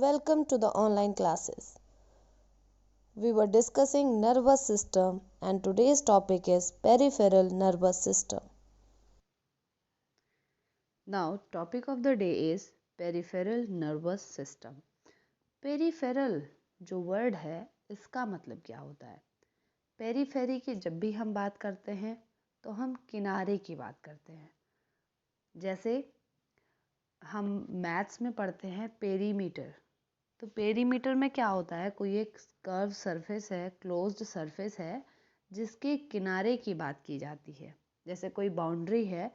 Welcome to the online classes. We were discussing nervous system and today's topic is peripheral nervous system. Now, topic of the day is peripheral nervous system. Peripheral जो word है इसका मतलब क्या होता है? Periphery की जब भी हम बात करते हैं तो हम किनारे की बात करते हैं। जैसे हम मैथ्स में पढ़ते हैं पेरीमीटर। तो पेरीमीटर में क्या होता है? कोई एक कर्व सरफेस है, क्लोज्ड सरफेस है जिसके किनारे की बात की जाती है। जैसे कोई बाउंड्री है,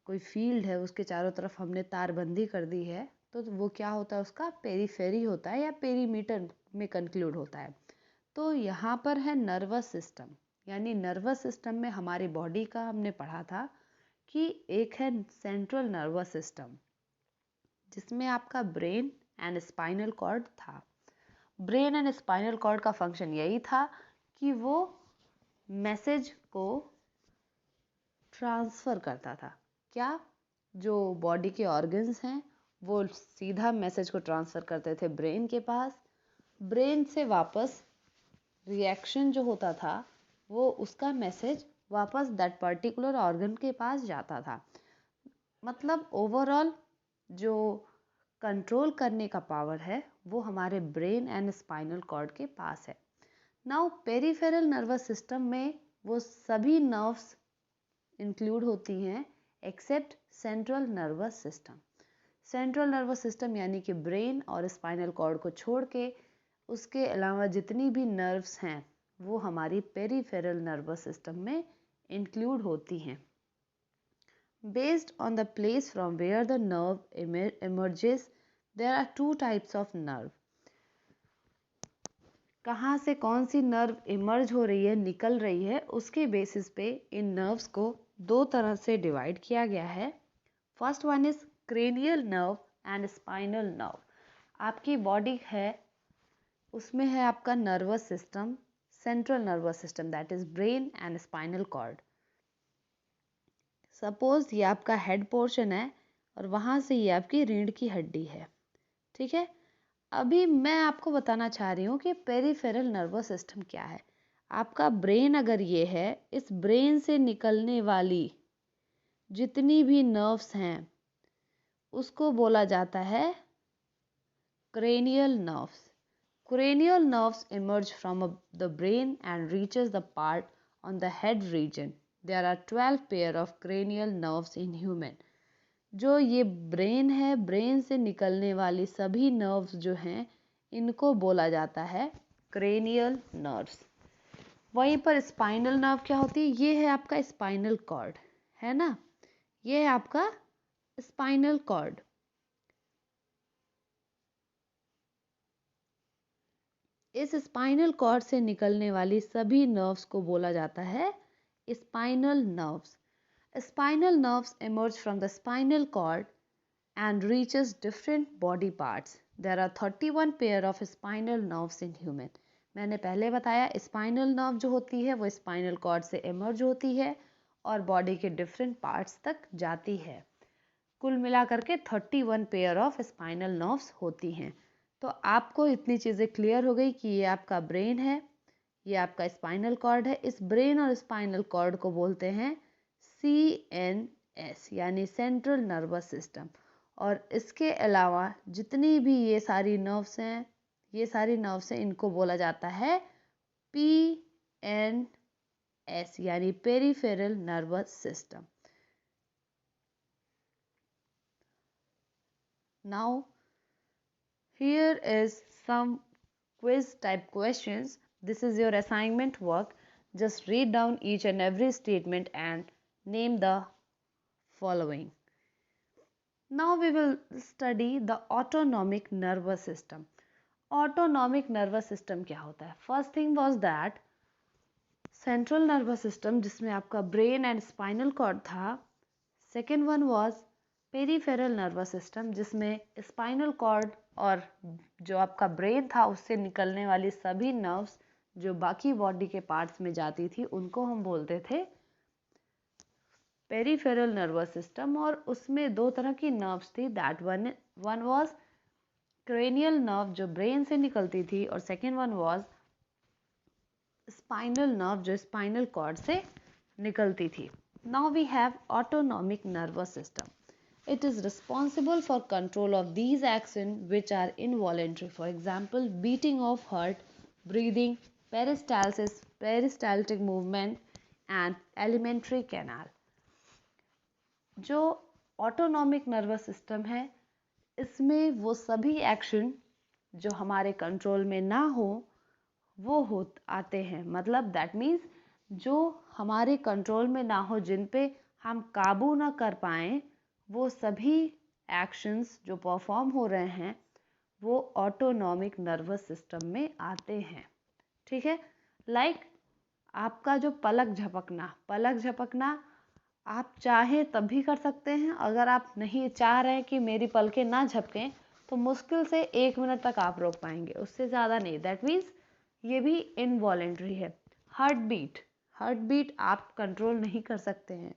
कोई फील्ड है, उसके चारों तरफ हमने तारबंदी कर दी है, तो वो क्या होता है? उसका पेरीफेरी होता है या पेरीमीटर में कंक्लूड होता है। तो यहाँ पर है नर्वस सिस्टम, यानी नर्वस सिस्टम में हमारी बॉडी का हमने पढ़ा था कि एक है सेंट्रल नर्वस सिस्टम जिसमें आपका ब्रेन एंड स्पाइनल कॉर्ड था। ब्रेन एंड स्पाइनल कॉर्ड का फंक्शन यही था कि वो मैसेज को ट्रांसफ़र करता था। क्या? जो बॉडी के ऑर्गन्स हैं वो सीधा मैसेज को ट्रांसफ़र करते थे ब्रेन के पास। ब्रेन से वापस रिएक्शन जो होता था वो उसका मैसेज वापस दैट पर्टिकुलर ऑर्गन के पास जाता था। मतलब ओवरऑल जो कंट्रोल करने का पावर है वो हमारे ब्रेन एंड स्पाइनल कॉर्ड के पास है। नाउ पेरिफेरल नर्वस सिस्टम में वो सभी नर्व्स इंक्लूड होती हैं except central nervous system. Central nervous system यानी कि ब्रेन और स्पाइनल कॉर्ड को छोड़ के उसके अलावा जितनी भी नर्व्स हैं वो हमारी पेरिफेरल नर्वस सिस्टम में इंक्लूड होती हैं। Based on the place from where the nerve emerges, there are two types of nerve. कहाँ से कौन सी नर्व इमर्ज हो रही है, निकल रही है, उसके बेसिस पे इन नर्व्स को दो तरह से डिवाइड किया गया है। First one is cranial nerve and spinal nerve. आपकी बॉडी है, उसमें है आपका nervous system, central nervous system that is brain and spinal cord. Suppose ये आपका हेड पोर्शन है और वहाँ से ये आपकी रीढ़ की हड्डी है। ठीक है, अभी मैं आपको बताना चाह रही हूँ कि पेरिफेरल नर्वस सिस्टम क्या है। आपका ब्रेन अगर ये है, इस ब्रेन से निकलने वाली जितनी भी नर्व्स हैं उसको बोला जाता है cranial nerves. Cranial nerves emerge from the brain and reaches the part on the head region. There are 12 pair of cranial nerves in human. जो ये ब्रेन है, ब्रेन से निकलने वाली सभी नर्व्स जो हैं इनको बोला जाता है क्रेनियल नर्व्स। वहीं पर स्पाइनल नर्व क्या होती है? ये है आपका स्पाइनल कॉर्ड, है ना? ये है आपका स्पाइनल कॉर्ड। इस स्पाइनल कॉर्ड से निकलने वाली सभी नर्व्स को बोला जाता है spinal nerves. Spinal nerves emerge from the spinal cord and reaches different body parts. There are 31 pair of spinal nerves in human. मैंने पहले बताया स्पाइनल नर्व जो होती है वो स्पाइनल कॉर्ड से emerge होती है और बॉडी के डिफरेंट पार्ट्स तक जाती है। कुल मिलाकर के 31 पेयर ऑफ स्पाइनल नर्व्स होती हैं। तो आपको इतनी चीज़ें क्लियर हो गई कि ये आपका ब्रेन है, ये आपका स्पाइनल कॉर्ड है। इस ब्रेन और स्पाइनल कॉर्ड को बोलते हैं CNS यानी सेंट्रल नर्वस सिस्टम। और इसके अलावा जितनी भी ये सारी नर्व्स हैं, ये सारी नर्व्स हैं, इनको बोला जाता है PNS यानी peripheral nervous system. Now here is some quiz type questions. This is your assignment work. Just read down each and every statement and name the following. Now we will study the autonomic nervous system. Autonomic nervous system क्या होता है? First thing was that central nervous system जिसमें आपका brain and spinal cord था. Second one was peripheral nervous system जिसमें spinal cord और जो आपका ब्रेन था उससे निकलने वाली सभी नर्व्स जो बाकी बॉडी के पार्ट्स में जाती थी उनको हम बोलते थे पेरीफेरल नर्वस सिस्टम। और उसमें दो तरह की नर्व्स थी, that one was cranial nerve जो ब्रेन से निकलती थी, और second one was spinal nerve जो स्पाइनल कॉर्ड से निकलती थी. Now we have autonomic nervous system. It is responsible for control of these actions which are involuntary. For example, beating of heart, breathing, peristalsis, peristaltic movement and alimentary canal. जो autonomic nervous system है, इसमें वो सभी action जो हमारे control में ना हो वो आते हैं. मतलब दैट मीन्स जो हमारे कंट्रोल में ना हो, जिन पे हम काबू ना कर पाएं, वो सभी एक्शंस जो परफॉर्म हो रहे हैं वो ऑटोनॉमिक नर्वस सिस्टम में आते हैं. ठीक है. लाइक आपका जो पलक झपकना आप चाहें तब भी कर सकते हैं. अगर आप नहीं चाह रहे हैं कि मेरी पलकें ना झपकें तो मुश्किल से 1 मिनट तक आप रोक पाएंगे, उससे ज़्यादा नहीं. दैट मीन्स ये भी इनवॉलेंट्री है. हार्ट बीट आप कंट्रोल नहीं कर सकते हैं.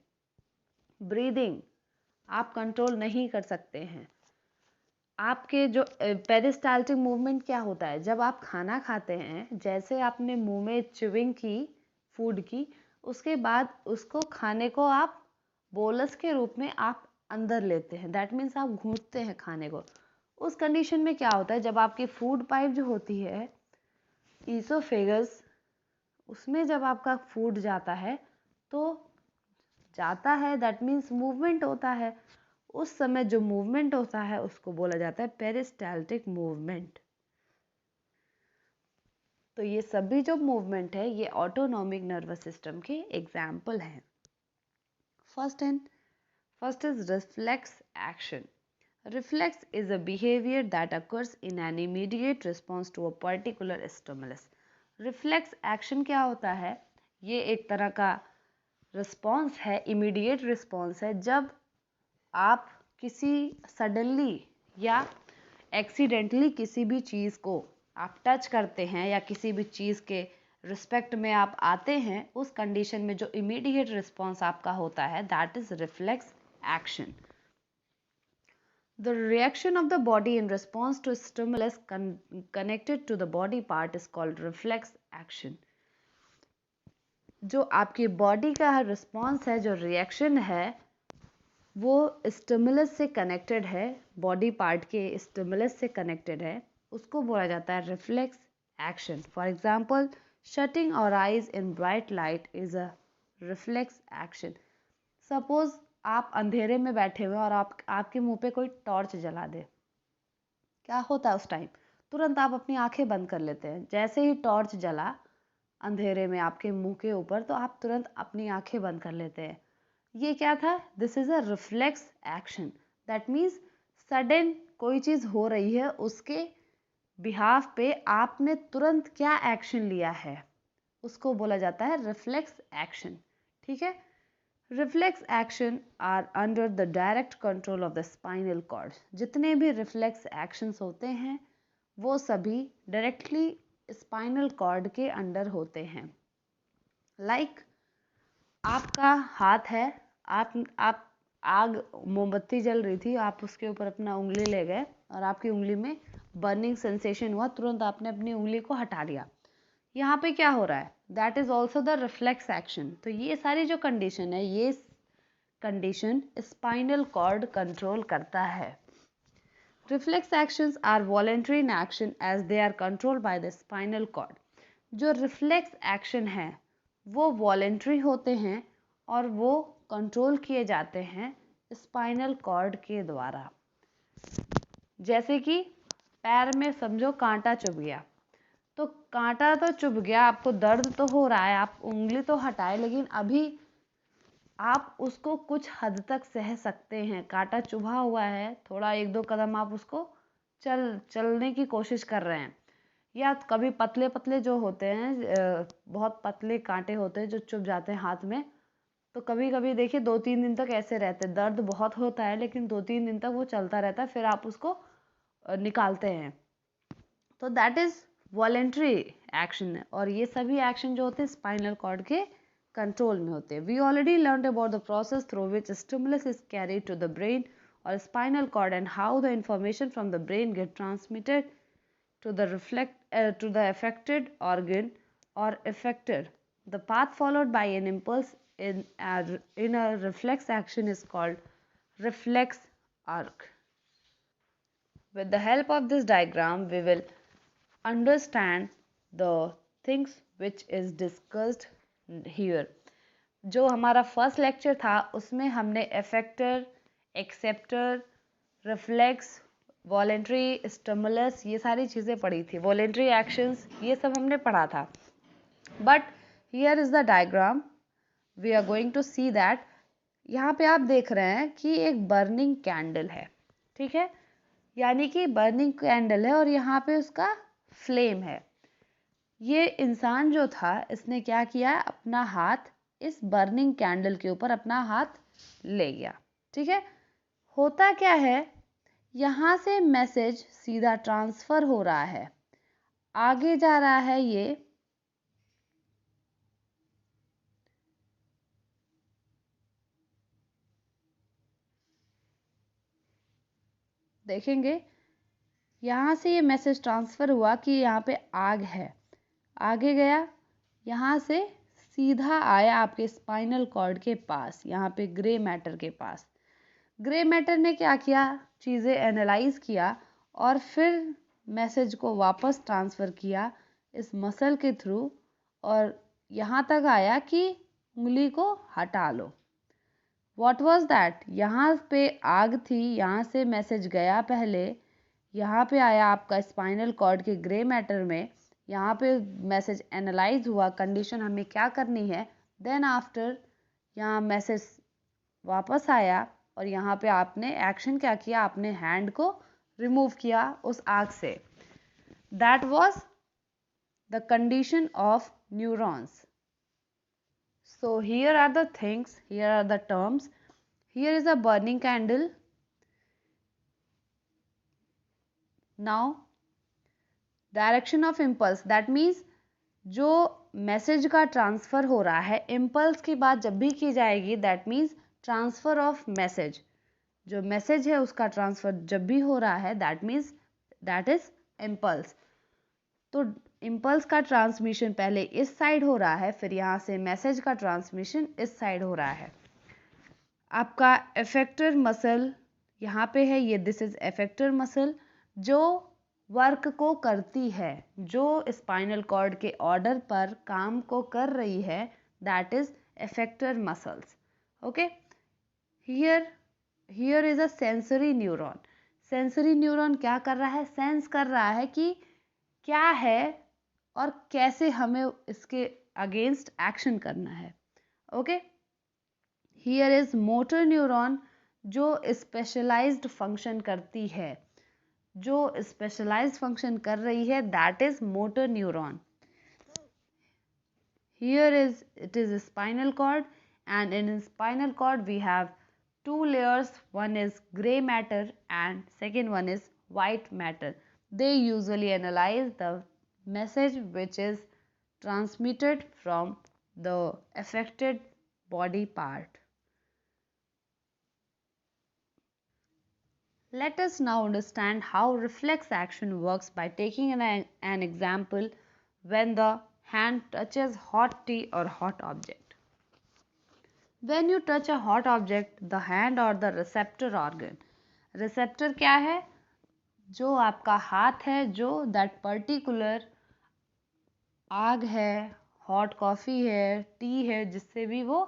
ब्रीदिंग आप कंट्रोल नहीं कर सकते हैं. आपके जो पेरिस्टाल्टिक मूवमेंट क्या होता है, जब आप खाना खाते हैं, जैसे आपने मुंह में च्युइंग की फूड की, उसके बाद उसको खाने को आप बोलस के रूप में आप अंदर लेते हैं. दैट मीन्स आप घूंटते हैं खाने को. उस कंडीशन में क्या होता है, जब आपकी फूड पाइप जो होती है ईसोफेगस, उसमें जब आपका फूड जाता है तो जाता है, दैट मीन्स मूवमेंट होता है. उस समय जो मूवमेंट होता है उसको बोला जाता है पेरिस्टाल्टिक मूवमेंट. तो ये सभी जो मूवमेंट है ये ऑटोनॉमिक नर्वस सिस्टम के एग्जाम्पल हैं. First is reflex action. Reflex is a behavior that occurs in an immediate response to a particular stimulus. Reflex action क्या होता है, ये एक तरह का रिस्पॉन्स है, इमीडिएट रिस्पॉन्स है. जब आप किसी सडनली या एक्सीडेंटली किसी भी चीज़ को आप टच करते हैं या किसी भी चीज़ के रिस्पेक्ट में आप आते हैं, उस कंडीशन में जो इमीडिएट रिस्पॉन्स आपका होता है that is reflex action. The reaction of the body in response to stimulus connected to the body part is called reflex action. जो आपकी बॉडी का रिस्पॉन्स है, जो रिएक्शन है, वो स्टिमुलस से कनेक्टेड है, बॉडी पार्ट के स्टिमुलस से कनेक्टेड है, उसको बोला जाता है reflex action. For example, shutting और eyes in bright light is a reflex action. Suppose आप अंधेरे में बैठे हुए और आपके मुंह पे कोई टॉर्च जला दे, क्या होता है उस टाइम, तुरंत आप अपनी आंखें बंद कर लेते हैं. जैसे ही टॉर्च जला अंधेरे में आपके मुंह के ऊपर, तो आप तुरंत अपनी आंखें बंद कर लेते हैं. ये क्या था, this is a reflex action. That means sudden कोई चीज हो रही है, उसके बिहाफ पे आपने तुरंत क्या एक्शन लिया है, उसको बोला जाता है रिफ्लेक्स एक्शन. ठीक है. Reflex action are under the direct control of the spinal cord. जितने भी रिफ्लेक्स एक्शंस होते हैं वो सभी डायरेक्टली स्पाइनल कॉर्ड के अंडर होते हैं. लाइक आपका हाथ है, आप आग मोमबत्ती जल रही थी, आप उसके ऊपर अपना उंगली ले गए और आपकी उंगली में बर्निंग सेंसेशन हुआ, तुरंत आपने अपनी उंगली को हटा लिया. यहाँ पे क्या हो रहा है, that is also the reflex action. तो ये सारी जो कंडीशन है, ये कंडीशन स्पाइनल कॉर्ड कंट्रोल करता है. Reflex actions are voluntary in action as they are controlled by the spinal cord. जो रिफ्लेक्स एक्शन है वो वॉलेंटरी होते हैं और वो कंट्रोल किए जाते हैं स्पाइनल कॉर्ड के द्वारा. जैसे कि पैर में समझो कांटा चुभ गया, तो कांटा तो चुभ गया, आपको दर्द तो हो रहा है, आप उंगली तो हटाए, लेकिन अभी आप उसको कुछ हद तक सह सकते हैं. कांटा चुभा हुआ है, थोड़ा 1-2 कदम आप उसको चलने की कोशिश कर रहे हैं. या कभी पतले पतले जो होते हैं, बहुत पतले कांटे होते हैं जो चुभ जाते हैं हाथ में, तो कभी कभी देखिए 2-3 दिन तक ऐसे रहते हैं, दर्द बहुत होता है लेकिन 2-3 दिन तक वो चलता रहता है, फिर आप उसको निकालते हैं. तो दैट इज वॉलेंट्री एक्शन है. और ये सभी एक्शन जो होते हैं स्पाइनल कॉर्ड के कंट्रोल में होते हैं. We already learn about the process through which stimulus is carried to the brain or spinal cord and how the information from the brain get transmitted to the affected organ or effector. The path followed by an impulse in a reflex action is called reflex arc. With the help of this diagram, we will understand the things which is discussed here. जो हमारा first lecture था उसमें हमने एफेक्टर, acceptor, reflex, voluntary stimulus ये सारी चीज़ें पढ़ी थी, वॉलेंट्री एक्शंस ये सब हमने पढ़ा था. But here is the diagram, we are going to see that. यहाँ पे आप देख रहे हैं कि एक बर्निंग कैंडल है, ठीक है, यानी कि बर्निंग कैंडल है और यहाँ पे उसका फ्लेम है. ये इंसान जो था इसने क्या किया, अपना हाथ इस बर्निंग कैंडल के ऊपर अपना हाथ ले गया. ठीक है, होता क्या है, यहाँ से मैसेज सीधा ट्रांसफर हो रहा है, आगे जा रहा है. ये देखेंगे, यहाँ से ये मैसेज ट्रांसफर हुआ कि यहाँ पे आग है, आगे गया, यहाँ से सीधा आया आपके स्पाइनल कॉर्ड के पास, यहाँ पे ग्रे मैटर के पास. ग्रे मैटर ने क्या किया, चीज़ें एनालाइज किया और फिर मैसेज को वापस ट्रांसफ़र किया इस मसल के थ्रू और यहाँ तक आया कि उंगली को हटा लो. व्हाट वाज दैट, यहाँ पे आग थी, यहाँ से मैसेज गया पहले, यहाँ पे आया आपका स्पाइनल कॉर्ड के ग्रे मैटर में, यहाँ पे मैसेज एनालाइज हुआ, कंडीशन हमें क्या करनी है, देन आफ्टर यहाँ मैसेज वापस आया और यहाँ पे आपने एक्शन क्या किया, आपने हैंड को रिमूव किया उस आग से. That was the condition of neurons. So here are the things, here are the terms. Here is a burning candle. Now direction of impulse, that means जो मैसेज का ट्रांसफ़र हो रहा है, इम्पल्स की बात जब भी की जाएगी that means transfer of message. जो मैसेज है उसका ट्रांसफ़र जब भी हो रहा है that means that is impulse. तो इम्पल्स का ट्रांसमिशन पहले इस साइड हो रहा है, फिर यहाँ से मैसेज का ट्रांसमिशन इस साइड हो रहा है. आपका एफेक्टर मसल यहाँ पे है, ये दिस इज एफेक्टर मसल जो वर्क को करती है, जो स्पाइनल कॉर्ड के ऑर्डर पर काम को कर रही है, that is एफेक्टर muscles. Okay, here is a sensory neuron. Sensory neuron क्या कर रहा है, सेंस कर रहा है कि क्या है और कैसे हमें इसके अगेंस्ट एक्शन करना है. Okay, here is motor neuron जो स्पेशलाइज्ड फंक्शन करती है, जो स्पेशलाइज्ड फंक्शन कर रही है, that is motor neuron. Here is it is spinal cord and in spinal cord we have two layers, one is gray matter and second one is white matter. They usually analyze the message which is transmitted from the affected body part. Let us now understand how reflex action works by taking an example when the hand touches hot tea or hot object. When you touch a hot object, the hand or the receptor organ. Receptor क्या है, जो आपका हाथ है, जो that particular आग है, hot coffee है, टी है, जिससे भी वो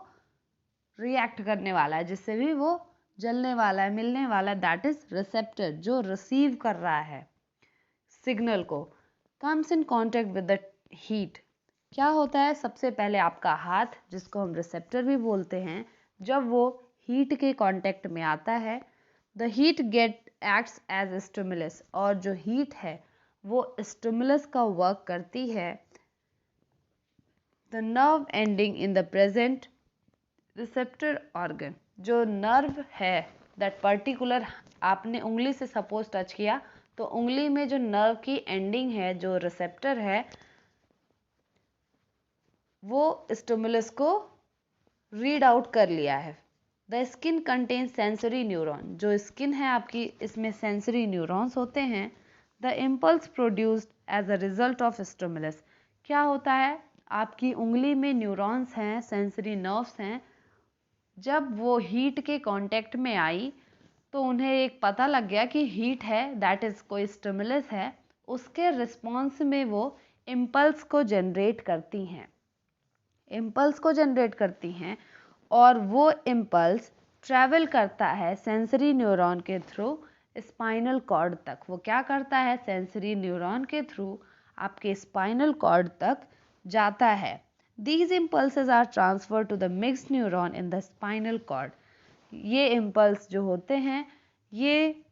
रिएक्ट करने वाला है, जिससे भी वो जलने वाला है, मिलने वाला है, दैट इज रिसेप्टर, जो रिसीव कर रहा है सिग्नल को. Comes in contact with the heat. क्या होता है, सबसे पहले आपका हाथ, जिसको हम रिसेप्टर भी बोलते हैं, जब वो हीट के कांटेक्ट में आता है, the heat get acts as stimulus, और जो हीट है वो स्टिमुलस का वर्क करती है. The nerve ending in the present receptor organ, जो नर्व है दैट पर्टिकुलर, आपने उंगली से सपोज टच किया तो उंगली में जो नर्व की एंडिंग है, जो रिसेप्टर है, वो स्टिमुलस को रीड आउट कर लिया है. The skin contains sensory neuron, जो स्किन है आपकी इसमें सेंसरी न्यूरॉन्स होते हैं। The impulse produced as a result of stimulus, क्या होता है आपकी उंगली में न्यूरॉन्स हैं, सेंसरी नर्व्स हैं, जब वो हीट के कांटेक्ट में आई तो उन्हें एक पता लग गया कि हीट है, दैट इज़ कोई स्टिमुलस है, उसके रिस्पॉन्स में वो इम्पल्स को जनरेट करती हैं, इम्पल्स को जनरेट करती हैं और वो इम्पल्स ट्रैवल करता है सेंसरी न्यूरॉन के थ्रू स्पाइनल कॉर्ड तक। वो क्या करता है, सेंसरी न्यूरॉन के थ्रू आपके स्पाइनल कॉर्ड तक जाता है। These impulses are transferred to the mixed neuron in the spinal cord. ये इम्पल्स जो होते हैं ये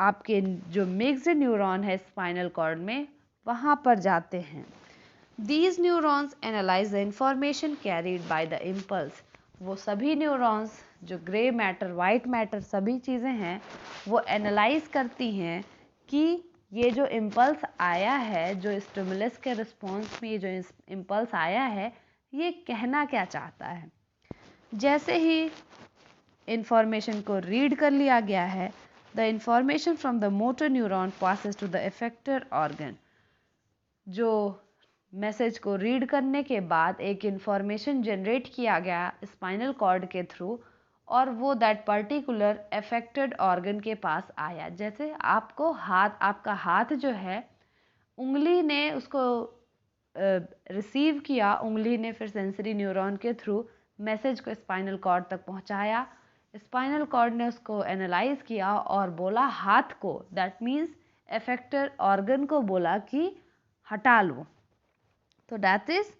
आपके जो मिक्स्ड न्यूरॉन है स्पाइनल कॉर्ड में वहाँ पर जाते हैं। These neurons analyze the information carried by the impulse. वो सभी न्यूरॉन्स जो ग्रे मैटर, वाइट मैटर सभी चीज़ें हैं वो एनालाइज करती हैं कि ये जो इम्पल्स आया है, जो स्टिमुलस के रिस्पॉन्स में ये जो इम्पल्स आया है, ये कहना क्या चाहता है। जैसे ही इंफॉर्मेशन को रीड कर लिया गया है, the information from the motor neuron passes to the effector organ. जो मैसेज को रीड करने के बाद एक इंफॉर्मेशन जनरेट किया गया स्पाइनल कॉर्ड के थ्रू और वो दैट पर्टिकुलर अफेक्टेड ऑर्गन के पास आया। जैसे आपको हाथ, आपका हाथ जो है, उंगली ने उसको रिसीव किया, उंगली ने फिर सेंसरी न्यूरॉन के थ्रू मैसेज को स्पाइनल कॉर्ड तक पहुंचाया, स्पाइनल कॉर्ड ने उसको एनालाइज किया और बोला हाथ को, दैट मीन्स अफेक्टेड ऑर्गन को बोला कि हटा लो। तो that is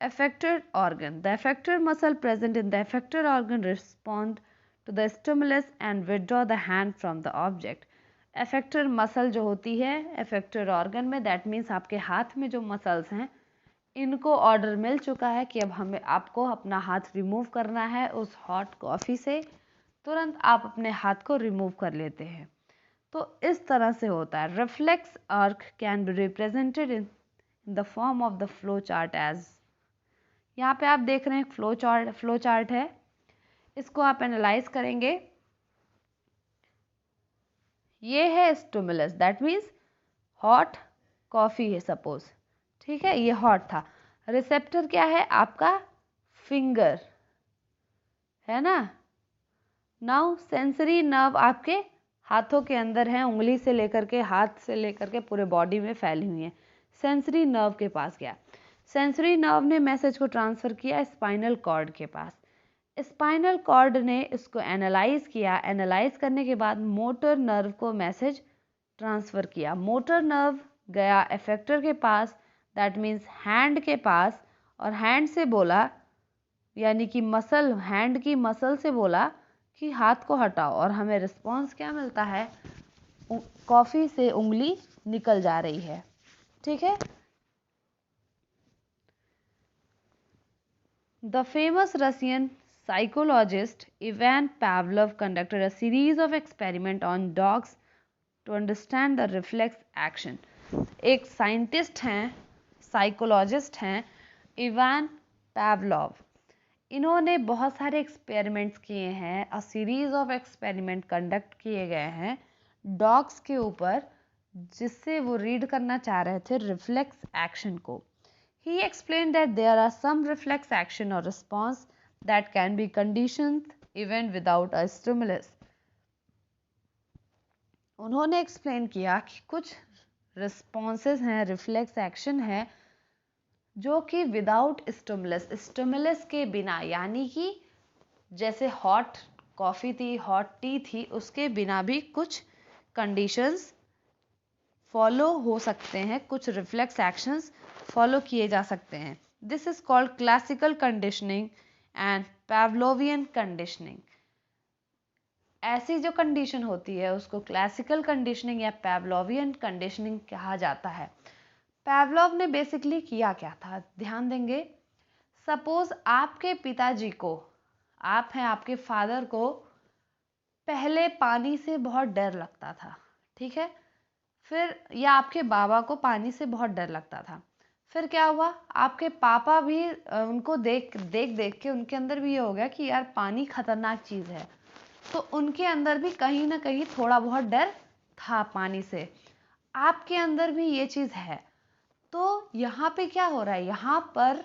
affected organ. The affected muscle present in the affected organ respond to the stimulus and withdraw the hand from the object. affected muscle जो होती है affected organ में, that means आपके हाथ में जो muscles हैं इनको ऑर्डर मिल चुका है कि अब हमें आपको अपना हाथ रिमूव करना है उस हॉट कॉफ़ी से। तुरंत आप अपने हाथ को रिमूव कर लेते हैं। तो इस तरह से होता है। Reflex arc can be represented in the form of the flow chart as, यहाँ पे आप देख रहे हैं फ्लो चार्ट है, इसको आप एनालाइज करेंगे। ये है stimulus, that means hot coffee है सपोज, ठीक है, ये हॉट था। रिसेप्टर क्या है आपका, फिंगर है ना। नाउ सेंसरी नर्व आपके हाथों के अंदर है, उंगली से लेकर के हाथ से लेकर के पूरे बॉडी में फैली हुई है। सेंसरी नर्व के पास गया, सेंसरी नर्व ने मैसेज को ट्रांसफ़र किया स्पाइनल कॉर्ड के पास, स्पाइनल कॉर्ड ने इसको एनालाइज किया, एनालाइज करने के बाद मोटर नर्व को मैसेज ट्रांसफ़र किया। मोटर नर्व गया एफेक्टर के पास, दैट मीन्स हैंड के पास, और हैंड से बोला, यानी कि मसल, हैंड की मसल से बोला कि हाथ को हटाओ, और हमें रिस्पॉन्स क्या मिलता है, कॉफ़ी से उंगली निकल जा रही है, ठीक है। The famous Russian psychologist Ivan Pavlov conducted a series of experiments on dogs to understand the reflex action. एक साइंटिस्ट हैं, साइकोलॉजिस्ट हैं, इवान पैवलोव, इन्होंने बहुत सारे एक्सपेरिमेंट्स किए हैं, a series of experiment conduct किए गए हैं डॉग्स के ऊपर, जिससे वो रीड करना चाह रहे थे रिफ्लेक्स एक्शन को। He explained that there are some reflex action or response that can be conditioned even without a stimulus. उन्होंने एक्सप्लेन किया कि कुछ रिस्पॉन्सेज हैं, रिफ्लेक्स एक्शन है जो कि विदाउट स्टिमुलस, स्टिमुलस के बिना, यानी कि जैसे हॉट कॉफ़ी थी, हॉट टी थी, उसके बिना भी कुछ कंडीशंस फॉलो हो सकते हैं, कुछ रिफ्लेक्स एक्शंस फॉलो किए जा सकते हैं। This is called classical conditioning and Pavlovian conditioning. ऐसी जो कंडीशन होती है उसको क्लासिकल कंडीशनिंग या पैवलोवियन कंडीशनिंग कहा जाता है। पैवलोव ने बेसिकली किया क्या था, ध्यान देंगे। सपोज आपके पिताजी को, आप हैं, आपके फादर को पहले पानी से बहुत डर लगता था, ठीक है, फिर या आपके बाबा को पानी से बहुत डर लगता था, फिर क्या हुआ, आपके पापा भी उनको देख देख के उनके अंदर भी ये हो गया कि यार पानी खतरनाक चीज़ है, तो उनके अंदर भी कहीं ना कहीं थोड़ा बहुत डर था पानी से। आपके अंदर भी ये चीज़ है। तो यहाँ पे क्या हो रहा है, यहाँ पर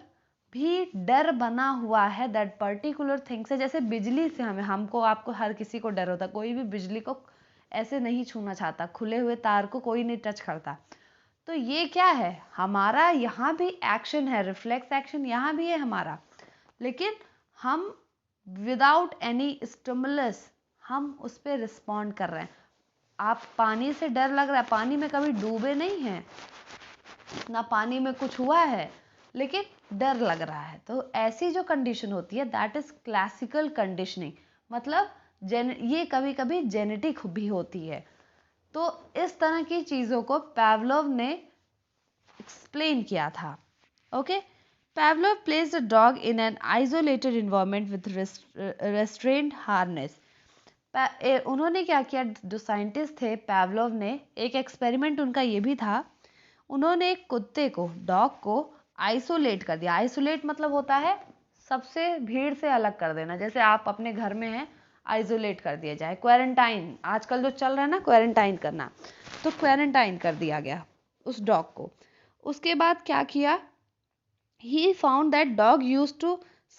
भी डर बना हुआ है दैट पर्टिकुलर थिंग से। जैसे बिजली से हमको आपको हर किसी को डर होता, कोई भी बिजली को ऐसे नहीं छूना चाहता, खुले हुए तार को कोई नहीं टच करता। तो ये क्या है, हमारा यहाँ भी एक्शन है, रिफ्लेक्स एक्शन यहाँ भी है हमारा, लेकिन हम विदाउट एनी स्टिमुलस हम उस पर रिस्पॉन्ड कर रहे हैं। आप पानी से डर लग रहा है, पानी में कभी डूबे नहीं हैं ना, पानी में कुछ हुआ है, लेकिन डर लग रहा है। तो ऐसी जो कंडीशन होती है दैट इज क्लासिकल कंडीशनिंग, मतलब ये कभी कभी जेनेटिक भी होती है। तो इस तरह की चीज़ों को पावलोव ने एक्सप्लेन किया था। Okay, Pavlov placed a dog in an isolated environment with restrained harness. उन्होंने क्या किया, जो साइंटिस्ट थे पावलोव ने, एक एक्सपेरिमेंट उनका ये भी था, उन्होंने एक कुत्ते को, डॉग को आइसोलेट कर दिया। आइसोलेट मतलब होता है सबसे भीड़ से अलग कर देना। जैसे आप अपने घर में हैं, आइसोलेट कर दिया जाए, क्वारंटाइन आजकल जो चल रहा है ना, क्वारंटाइन करना, तो क्वारंटाइन कर दिया गया उस डॉग को। उसके बाद क्या किया, he found that dog used to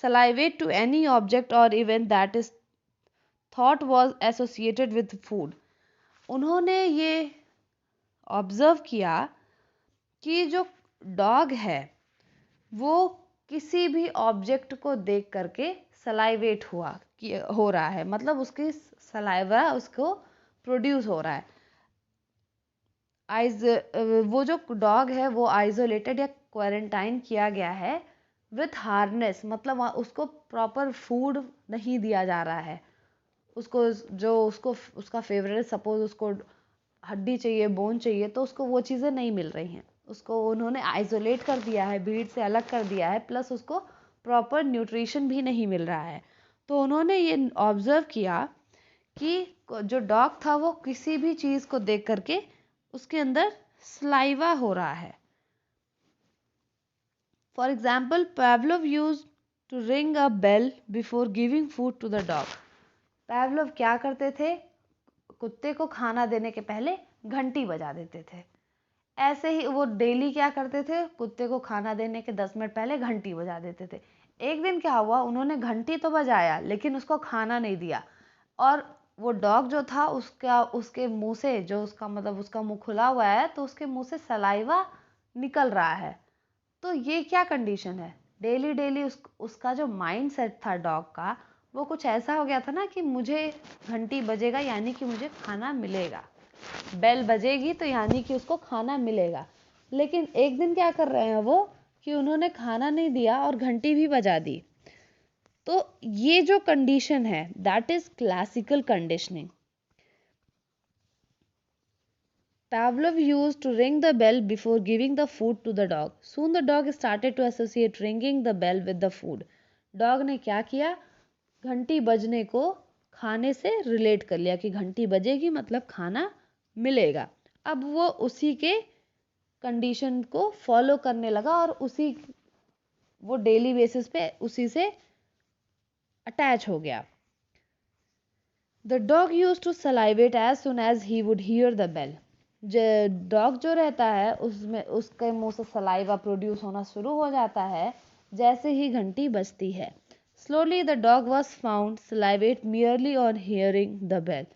salivate to any object or event that is thought was associated with food. उन्होंने ये ऑब्जर्व किया कि जो डॉग है वो किसी भी ऑब्जेक्ट को देख करके सलाइवेट हो रहा है, मतलब उसकी सलाइवा उसको प्रोड्यूस हो रहा है। वो जो डॉग है वो आइसोलेटेड या क्वारंटाइन किया गया है विथ हार्नेस, मतलब उसको प्रॉपर फूड नहीं दिया जा रहा है। उसको जो उसका फेवरेट, सपोज उसको हड्डी चाहिए, बोन चाहिए, तो उसको वो चीज़ें नहीं मिल रही हैं। उसको उन्होंने आइसोलेट कर दिया है, भीड़ से अलग कर दिया है, प्लस उसको प्रॉपर न्यूट्रिशन भी नहीं मिल रहा है। तो उन्होंने ये ऑब्जर्व किया कि जो डॉग था वो किसी भी चीज़ को देख करके उसके अंदर स्लाइवा हो रहा है। For example, Pavlov used to ring a bell before giving food to the dog. Pavlov क्या करते थे, कुत्ते को खाना देने के पहले घंटी बजा देते थे। ऐसे ही वो डेली क्या करते थे, कुत्ते को खाना देने के 10 मिनट पहले घंटी बजा देते थे। एक दिन क्या हुआ, उन्होंने घंटी तो बजाया लेकिन उसको खाना नहीं दिया, और वो डॉग जो था उसके मुंह से, जो उसका मतलब उसका मुंह खुला हुआ है, तो उसके मुंह से सलाइवा निकल रहा है। तो ये क्या कंडीशन है, डेली डेली उसका जो माइंड सेट था डॉग का, वो कुछ ऐसा हो गया था ना कि मुझे घंटी बजेगा यानी कि मुझे खाना मिलेगा, बेल बजेगी तो यानी कि उसको खाना मिलेगा। लेकिन एक दिन क्या कर रहे हैं वो, कि उन्होंने खाना नहीं दिया और घंटी भी बजा दी। तो ये जो कंडीशन है that is classical conditioning. Pavlov used to ring the bell before giving the food to the dog. Soon the dog started to associate ringing the bell with the food. Dog ने क्या किया, घंटी बजने को खाने से relate कर लिया कि घंटी बजेगी मतलब खाना मिलेगा। अब वो उसी के कंडीशन को फॉलो करने लगा और वो डेली बेसिस पे उसी से अटैच हो गया। The dog used to salivate as soon as he would hear the bell. Dog जो रहता है उसमें उसके मुंह से सलाइवा प्रोड्यूस होना शुरू हो जाता है जैसे ही घंटी बजती है। Slowly the dog was found salivate merely on hearing the bell.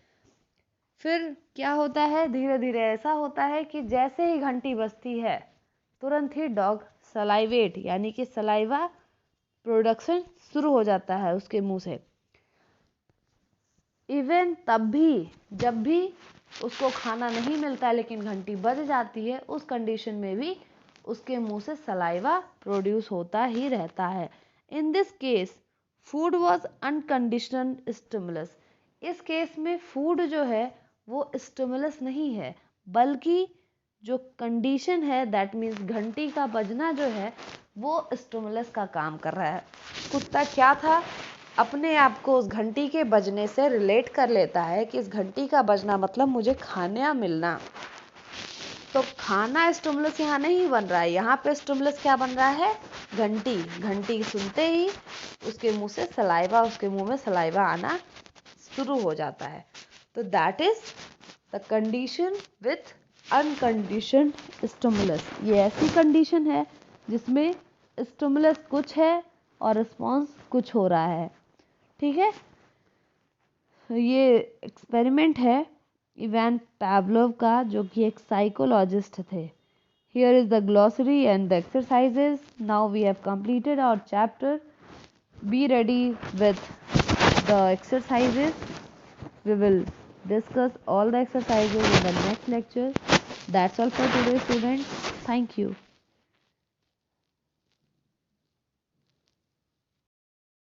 फिर क्या होता है, धीरे धीरे ऐसा होता है कि जैसे ही घंटी बजती है तुरंत ही डॉग सलाइवेट यानी कि सलाइवा प्रोडक्शन शुरू हो जाता है उसके मुंह से। इवन तब भी, जब भी उसको खाना नहीं मिलता लेकिन घंटी बज जाती है, उस कंडीशन में भी उसके मुंह से सलाइवा प्रोड्यूस होता ही रहता है। In this case food was unconditional stimulus. इस केस में फूड जो है वो स्टिमुलस नहीं है, बल्कि जो कंडीशन है दैट मीन्स घंटी का बजना जो है वो स्टिमुलस का काम कर रहा है। कुत्ता क्या था, अपने आप को उस घंटी के बजने से रिलेट कर लेता है कि इस घंटी का बजना मतलब मुझे खाना मिलना। तो खाना स्टिमुलस यहाँ नहीं बन रहा है, यहाँ पे स्टिमुलस क्या बन रहा है, घंटी। घंटी सुनते ही उसके मुंह से सलाइवा, उसके मुंह में सलाइवा आना शुरू हो जाता है। तो that is the condition with unconditioned stimulus. ये ऐसी कंडीशन है जिसमें स्टिमुलस कुछ है और रिस्पॉन्स कुछ हो रहा है। ठीक है, ये एक्सपेरिमेंट है इवान पावलोव का, जो कि एक साइकोलॉजिस्ट थे। Here is the glossary and the exercises. Now we have completed our chapter. Be ready with the exercises. We will discuss all the exercises in the next lecture. That's all for today, students. Thank you.